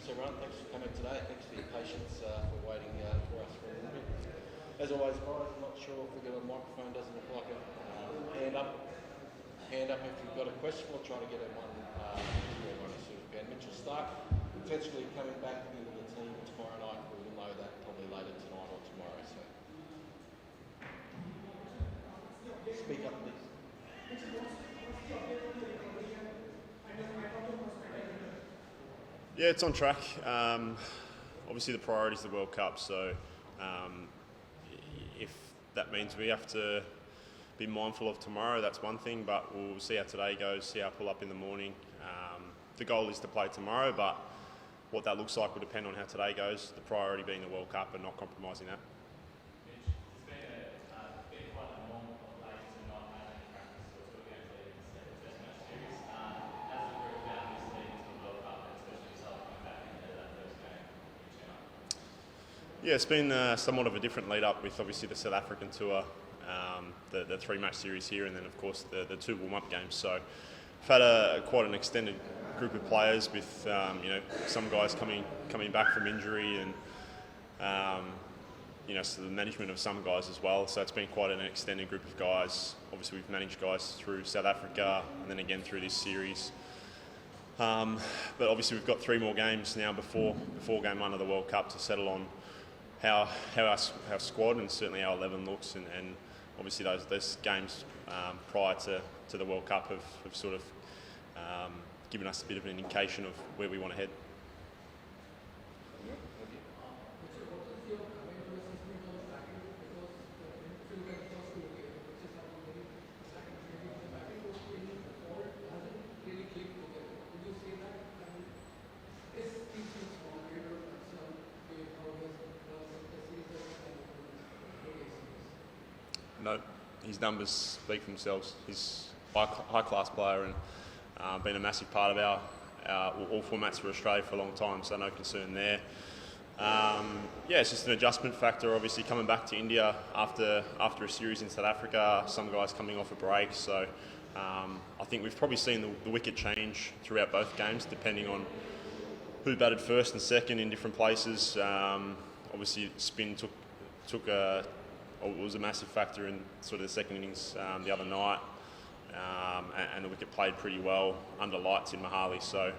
Thanks everyone, thanks for coming today, thanks for your patience for waiting for us for a little bit. As always guys, I'm not sure if we've got a microphone, doesn't look like it. Hand up if you've got a question. We'll try to get one to everyone as soon as we can. Mitchell Starc, potentially coming back into the team tomorrow night. We'll know that probably later tonight or tomorrow. So speak up please. Yeah, it's on track. Obviously the priority is the World Cup, so if that means we have to be mindful of tomorrow, that's one thing, but we'll see how today goes, see how I pull up in the morning. The goal is to play tomorrow, but what that looks like will depend on how today goes, the priority being the World Cup and not compromising that. Yeah, it's been somewhat of a different lead up with obviously the South African tour, the 3-match series here, and then of course the 2 warm-up games. So we've had quite an extended group of players with some guys coming back from injury and so the management of some guys as well. So it's been quite an extended group of guys. Obviously we've managed guys through South Africa and then again through this series. But obviously we've got 3 more games now before game 1 of the World Cup to settle on how our squad and certainly our 11 looks, and obviously those games prior to the World Cup have sort of given us a bit of an indication of where we want to head. No, his numbers speak for themselves. He's a high-class player and been a massive part of our all formats for Australia for a long time, so no concern there. It's just an adjustment factor, obviously coming back to India after a series in South Africa, some guys coming off a break, so I think we've probably seen the wicket change throughout both games, depending on who batted first and second in different places. Obviously spin was a massive factor in sort of the second innings the other night, and the wicket played pretty well under lights in Mohali. So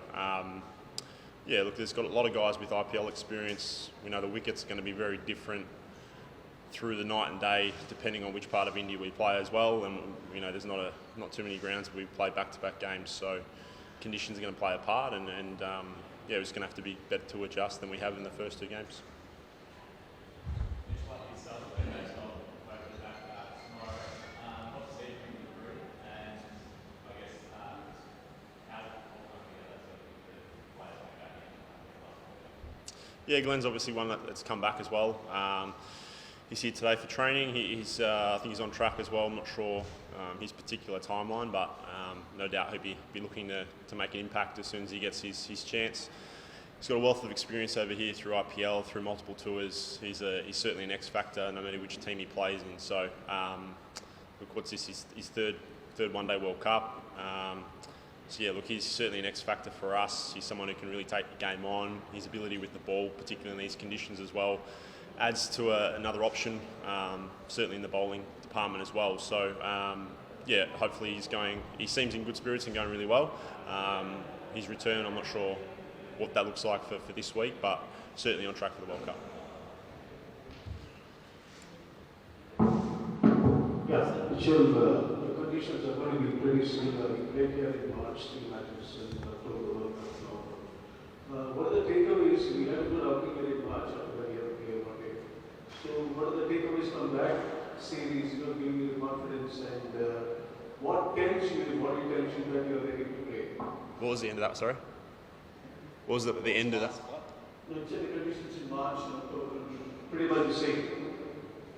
look, there's got a lot of guys with IPL experience. We know the wicket's going to be very different through the night and day depending on which part of India we play as well, and there's not too many grounds where we play back-to-back games, so conditions are going to play a part, and we're just going to have to be better to adjust than we have in the first 2 games. Yeah, Glenn's obviously one that's come back as well. He's here today for training. I think he's on track as well. I'm not sure his particular timeline, but no doubt he'll be looking to make an impact as soon as he gets his chance. He's got a wealth of experience over here through IPL, through multiple tours. He's certainly an X factor no matter which team he plays in. So look, what's this? His third One-Day World Cup. He's certainly an X factor for us. He's someone who can really take the game on. His ability with the ball, particularly in these conditions as well, adds to another option, certainly in the bowling department as well. So hopefully he seems in good spirits and going really well. His return, I'm not sure what that looks like for this week, but certainly on track for the World Cup. The conditions are going to be pretty similar. We played here in March, 3 matches in October, World Cup. What are the takeaways? We had a good outing here in March after a year here one day. So what are the takeaways from that series, giving you the confidence, and what tells you, the body tells you that you're ready to play? What was the end of that, sorry? What was the end of that? No, it's the conditions in March and October, pretty much the same.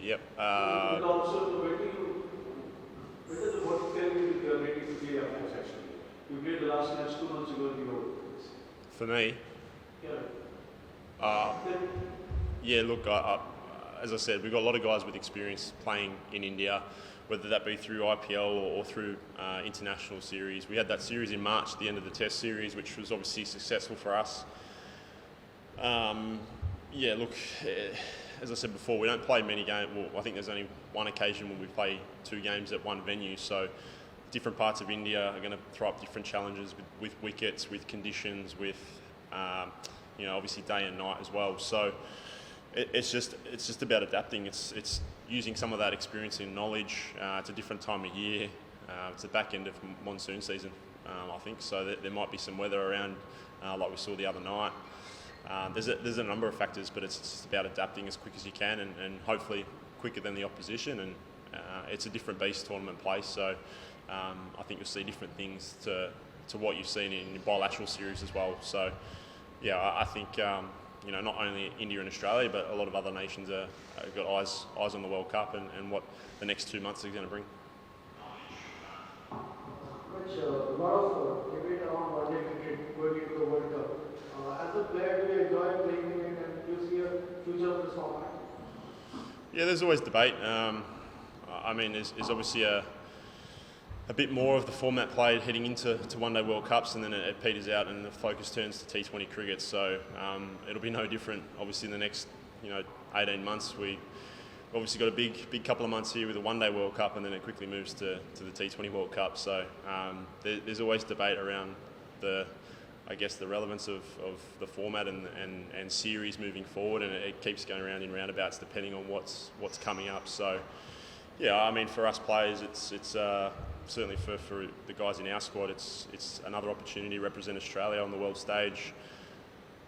Yep. And also, where does the body tell you that you're ready to play a match actually? You played the last match 2 months ago in Europe. For me? Yeah. Look, as I said, we've got a lot of guys with experience playing in India, whether that be through IPL or through international series. We had that series in March, the end of the Test series, which was obviously successful for us. Yeah, look, as I said before, we don't play many games. Well, I think there's only one occasion when we play 2 games at one venue. So different parts of India are going to throw up different challenges with wickets, with conditions, with obviously day and night as well. So it's just about adapting. It's using some of that experience and knowledge. It's a different time of year. It's the back end of monsoon season, I think. So there might be some weather around, like we saw the other night. There's a number of factors, but it's just about adapting as quick as you can, and hopefully quicker than the opposition. And it's a different beast tournament play, so I think you'll see different things to what you've seen in bilateral series as well. So yeah, I think not only India and Australia, but a lot of other nations have got eyes on the World Cup and what the next 2 months are going to bring. Which a lot of debate around one-day cricket going into the World Cup. As a player, do you enjoy playing the game, and do you see a future of this format? Yeah, there's always debate. I mean, there's obviously a bit more of the format played heading into one-day World Cups, and then it peters out and the focus turns to T20 cricket. So it'll be no different. Obviously, in the next 18 months, we've obviously got a big couple of months here with the one-day World Cup, and then it quickly moves to the T20 World Cup. So there's always debate around the relevance of the format and series moving forward, and it keeps going around in roundabouts depending on what's coming up. So yeah, I mean, for us players, it's certainly for the guys in our squad, it's another opportunity to represent Australia on the world stage.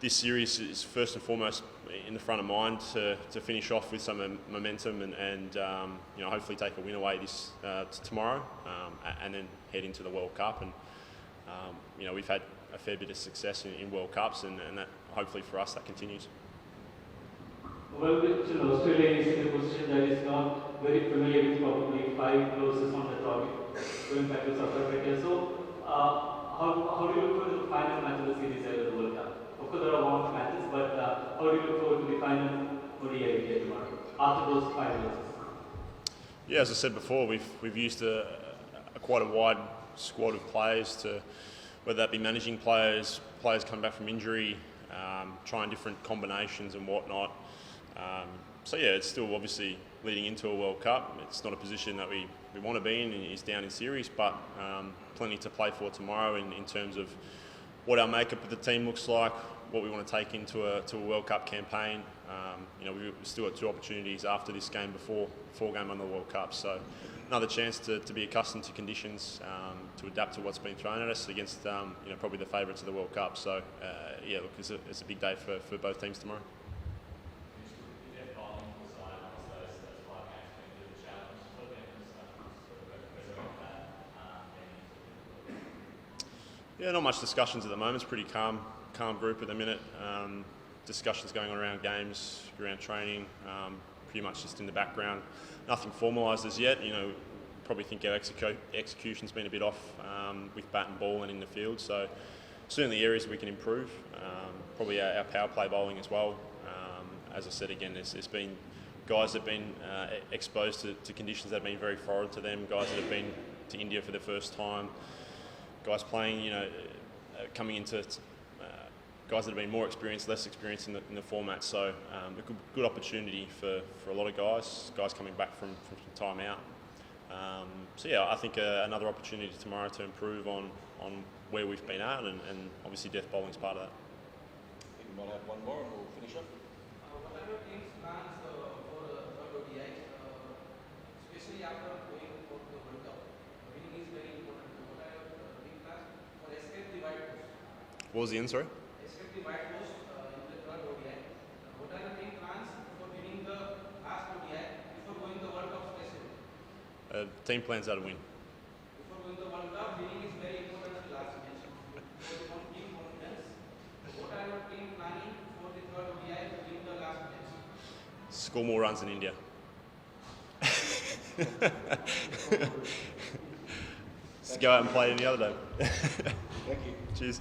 This series is first and foremost in the front of mind to finish off with some momentum and hopefully take a win away this tomorrow, and then head into the World Cup. And we've had a fair bit of success in World Cups, and that hopefully for us that continues. Well, Australia is in a position that is not very familiar with probably 5 losses on the topic going back to South Africa. So, how do you look forward to the final match of the series at the World Cup? Of course, there are one matches, but how do you look forward to the final ODI here tomorrow after those 5 losses? Yeah, as I said before, we've used quite a wide squad of players to, whether that be managing players come back from injury, trying different combinations and whatnot. So yeah, it's still obviously leading into a World Cup. It's not a position that we want to be in, and it's down in series, but plenty to play for tomorrow in terms of what our makeup of the team looks like, what we want to take into a World Cup campaign. We've still got 2 opportunities after this game before game on the World Cup. So another chance to be accustomed to conditions, to adapt to what's been thrown at us against probably the favourites of the World Cup. So yeah, look, it's a big day for both teams tomorrow. Yeah, not much discussions at the moment. It's pretty calm group at the minute. Discussions going on around games, around training, pretty much just in the background. Nothing formalised as yet. Probably think our execution's been a bit off with bat and ball and in the field. So certainly areas we can improve. Probably our power play bowling as well. As I said again, there's been guys that have been exposed to conditions that have been very foreign to them. Guys that have been to India for the first time. Guys playing, coming into guys that have been more experienced, less experienced in the format. So a good opportunity for a lot of guys coming back from some time out. So yeah, I think another opportunity tomorrow to improve on where we've been at, and obviously death bowling is part of that. I think we might have one more and we'll finish up. What are your team's plans for third ODI, especially after going for the World Cup? Winning is very important. What are your team plans for escape the white post? What was the end, sorry? Escape the white post in the third ODI. What are your team plans for winning the last ODI before going the World Cup specifically? Team plans out to win. Before going the World Cup, winning is very important as the last match. So you want team confidence. What are your team planning for the third ODI to win the last match? Score more runs than India. Let's go out and play any other day. Thank you. Cheers.